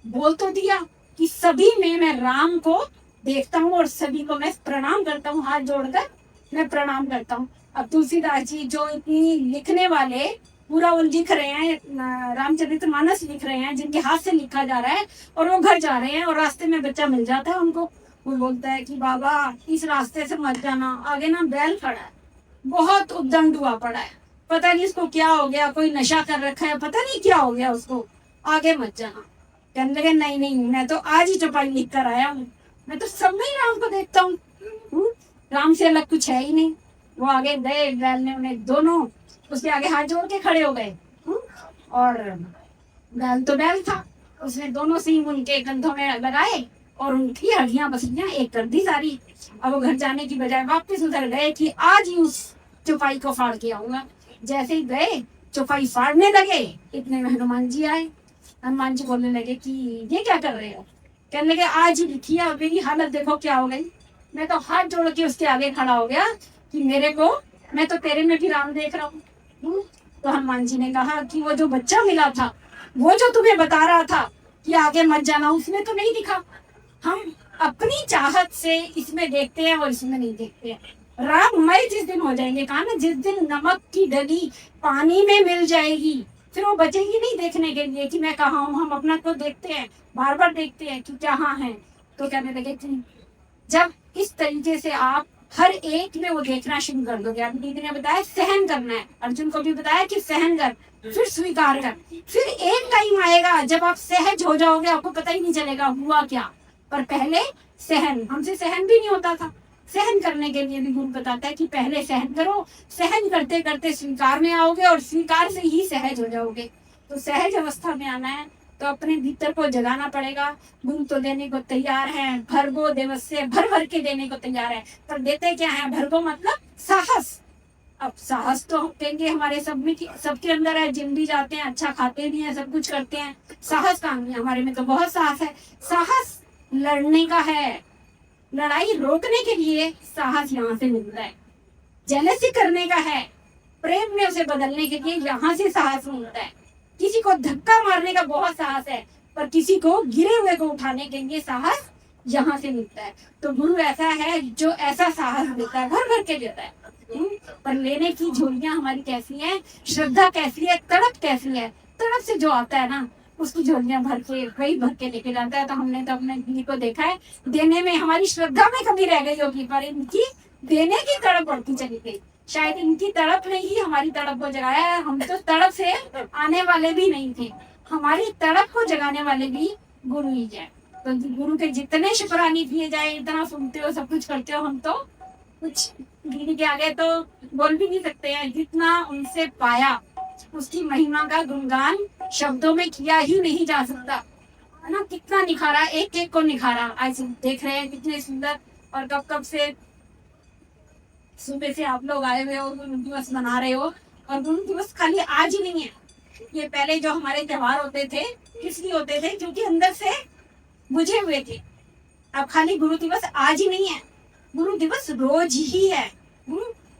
बोल तो दिया कि सभी में मैं राम को देखता हूँ और सभी को मैं प्रणाम करता हूँ, हाथ जोड़कर मैं प्रणाम करता हूँ। अब तुलसीदास जी जो इतनी लिखने वाले पूरा वो लिख रहे हैं, रामचरितमानस लिख रहे हैं, जिनके हाथ से लिखा जा रहा है, और वो घर जा रहे हैं और रास्ते में बच्चा मिल जाता है उनको। वो बोलता है कि बाबा इस रास्ते से मत जाना, आगे ना बैल खड़ा है, बहुत उद्दंड हुआ पड़ा है, पता नहीं इसको क्या हो गया, कोई नशा कर रखा है, पता नहीं क्या हो गया उसको, आगे मत जाना। कहने लगे नहीं नहीं, मैं तो आज ही चौपाई लिख कर आया हूँ, मैं तो सब में ही राम को देखता हूँ, राम से अलग कुछ है ही नहीं। वो आगे गए, बैल ने उन्हें दोनों उसके आगे हाथ जोड़ के खड़े हो गए, और बैल तो बैल था, उसने दोनों सींग उनके कंधों में लगाए और उनकी हड्डियां पसलियां एक कर दी सारी। अब वो घर जाने की बजाय वापस उधर गए कि आज ही उस चौपाई को फाड़ के आऊंगा। जैसे ही गए चौपाई फाड़ने लगे, इतने में हनुमान जी आए। हनुमान जी बोलने लगे कि ये क्या कर रहे हो? कहने लगे आज ही लिखी है, मेरी हालत देखो क्या हो गई, मैं तो हाथ जोड़ के उसके आगे खड़ा हो गया कि मेरे को, मैं तो तेरे में भी राम देख रहा हूँ। तो हनुमान जी ने कहा कि वो जो बच्चा मिला था, वो जो तुम्हें बता रहा था कि आगे मत जाना, उसमें तो नहीं दिखा। हम अपनी चाहत से इसमें देखते हैं और इसमें नहीं देखते हैं। राममय जिस दिन हो जाएंगे, कहा ना, जिस दिन नमक की डली पानी में मिल जाएगी फिर वो बचेगी नहीं देखने के लिए कि मैं कहाँ हूँ। हम अपना को देखते हैं, बार बार देखते हैं कि कहाँ है। तो कहने लगे कि जब इस तरीके से आप हर एक में वो देखना शुरू कर दोगे। अभी दीदी ने बताया सहन करना है, अर्जुन को भी बताया कि सहन कर, फिर स्वीकार कर। फिर एक टाइम आएगा जब आप सहज हो जाओगे, आपको पता ही नहीं चलेगा हुआ क्या। पर पहले सहन, हमसे सहन भी नहीं होता था। सहन करने के लिए भी गुरु बताता है कि पहले सहन करो, सहन करते करते स्वीकार में आओगे और स्वीकार से ही सहज हो जाओगे। तो सहज अवस्था में आना है तो अपने भीतर को जगाना पड़ेगा। गुरु तो देने को तैयार है, भरगो देवस्य, भर भर के देने को तैयार है। पर देते क्या है? भरगो मतलब साहस। अब साहस तो कहेंगे हमारे सब में, सबके अंदर है। जिम भी जाते हैं, अच्छा खाते भी हैं, सब कुछ करते हैं। साहस कहाँ है? हमारे में तो बहुत साहस है। साहस लड़ने का है, लड़ाई रोकने के लिए साहस यहाँ से मिलता है। जेलसी करने का है, प्रेम में उसे बदलने के लिए यहाँ से साहस मिलता है। किसी को धक्का मारने का बहुत साहस है, पर किसी को गिरे हुए को उठाने के लिए साहस यहाँ से मिलता है। तो गुरु ऐसा है जो ऐसा साहस देता है, भर भर के देता है। पर लेने की झोलियां हमारी कैसी हैं, श्रद्धा कैसी है, तड़प कैसी है। तड़प से जो आता है ना, उसकी झोलियां भर के वही भर के लेके जाता है। तो हमने तो अपने दीदी को देखा है, देने में हमारी श्रद्धा में कभी रह गई होगी, पर इनकी देने की तड़प बढ़ती चली गई। शायद इनकी तड़प ने ही हमारी तड़प को जगाया है। हम तो तड़प से आने वाले भी नहीं थे, हमारी तड़प को जगाने वाले भी गुरु ही है। तो गुरु के जितने शुक्रानी किए जाए, इतना सुनते हो, सब कुछ करते हो, हम तो कुछ दीदी के आगे तो बोल भी नहीं सकते हैं। जितना उनसे पाया, उसकी महिमा का गुणगान शब्दों में किया ही नहीं जा सकता, है ना। कितना निखारा, एक एक को निखारा। आज देख रहे हैं कितने सुंदर। और कब कब से सुबह से आप लोग आए हुए हो, गुरु दिवस मना रहे हो। और गुरु दिवस खाली आज ही नहीं है, ये पहले जो हमारे त्योहार होते थे किस लिए होते थे? क्योंकि अंदर से बुझे हुए थे। अब खाली गुरु दिवस आज ही नहीं है, गुरु दिवस रोज ही है।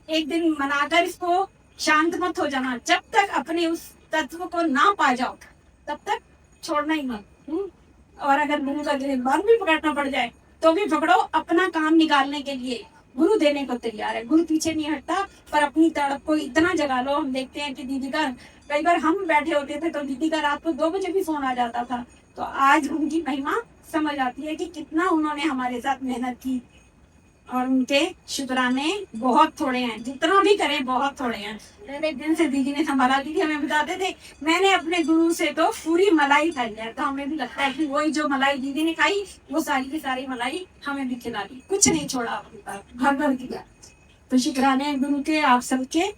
एक दिन मनाकर इसको शांत मत हो जाना। जब तक अपने उस तत्व को ना पा जाओ तब तक छोड़ना ही मत। और अगर गुरु का गिरफ्तार भी पकड़ना पड़ जाए तो भी पकड़ो, अपना काम निकालने के लिए गुरु देने को तैयार है। गुरु पीछे नहीं हटता, पर अपनी तड़प को इतना जगा लो। हम देखते हैं कि दीदी का, कई बार हम बैठे होते थे तो दीदी का रात को 2 बजे भी फोन आ जाता था। तो आज उनकी महिमा समझ आती है कि कितना उन्होंने हमारे साथ मेहनत की। और उनके शुक्राने बहुत थोड़े हैं, जितना भी करें बहुत थोड़े हैं। पहले दिन से दीदी ने संभाला। दीदी हमें बताते थे, मैंने अपने गुरु से तो पूरी मलाई खाई है। तो हमें भी लगता है कि वही जो मलाई दीदी ने खाई, वो सारी की सारी मलाई हमें भी खिला दी, कुछ नहीं छोड़ा, भर भर दिया। तो शुक्राने गुरु के, आप सबके।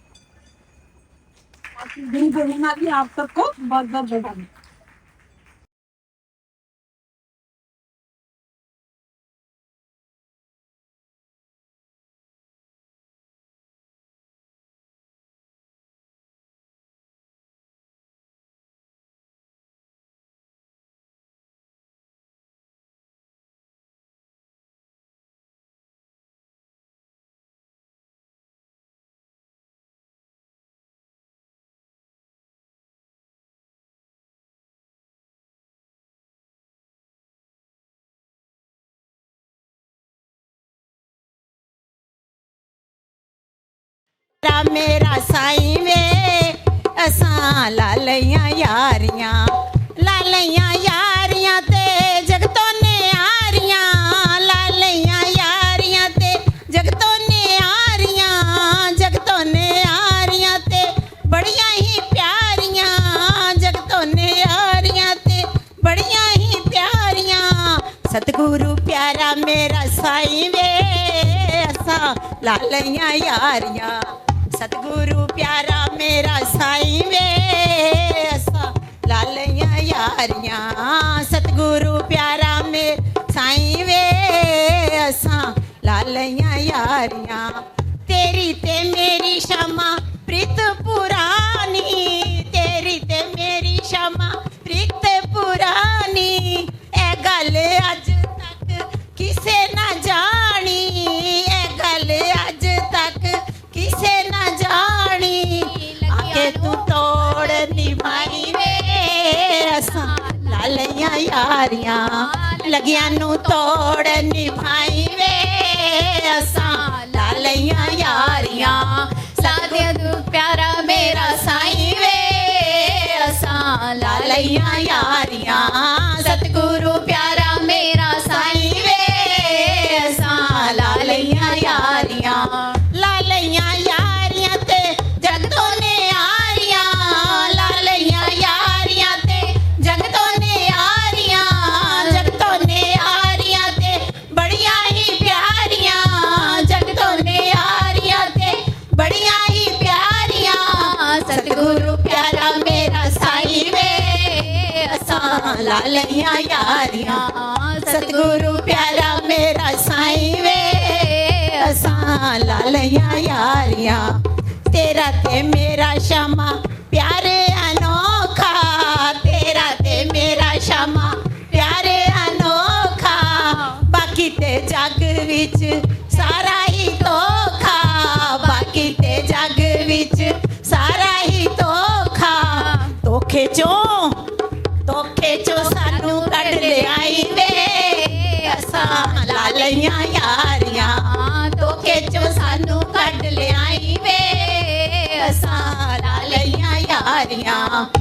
गुरु पूर्णिमा की आप सबको बहुत बहुत बधाई। मेरा साईं वे असां लालियां यारियां, लालियां यारियां ते जगतों ने आरियां, लालियां यारियां ते जगतों ने आरियां, जगतों ने आरियां ते बड़ियां ही प्यारियां, जगतों ने आरियां ते बड़ियां ही प्यारियां। सतगुरु प्यारा मेरा साईं वे असां लालियां यारियां, सतगुरु प्यारा मेरा साईं वे असां लालियां यारियां, सतगुरु प्यारा मेरा साईं वे असां लालियां यारियां। तेरी ते मेरी क्षमा प्रीत पुरानी, तेरी ते मेरी क्षमा प्रीत पुरानी, ए गल अज तक किसे ना जानी, ए गल अज तक किसे ना जानी। आके तू तोड़ निभाई वे असां लालियां यारियां, लगियां नू तोड़ निभाई वे असां लालियां यारियां। सतगुरु प्यारा मेरा साईं वे ला लईयां यारियां सतगुरु प्यारा मेरा साईं वे असां ला लईयां यारियां ते जगतों ने आरियां ला लईयां यारियां ते जगतों ने आरियां ते बड़ियां ही प्यारियां जगतों ने आरियां ते बड़ियां ही प्यारियां सतगुरु प्यारा मेरा साईं वे असां ला लईयां यारियां सतगुरु प्यारा मेरा साईं वे असां ला लईयां यारियां तेरा ते मेरा शामा प्यारे अनोखा तेरा ते मेरा शामा प्यारे अनोखा बाकी ते जग विच सारा ही धोखा बाकी ते जग विच सारा ही धोखा धोखे चो सानू कढ लियाई वे असां ला लईयां यारियां धोखे चो सानू कढ लियाई वे असां ला लईयां यारियां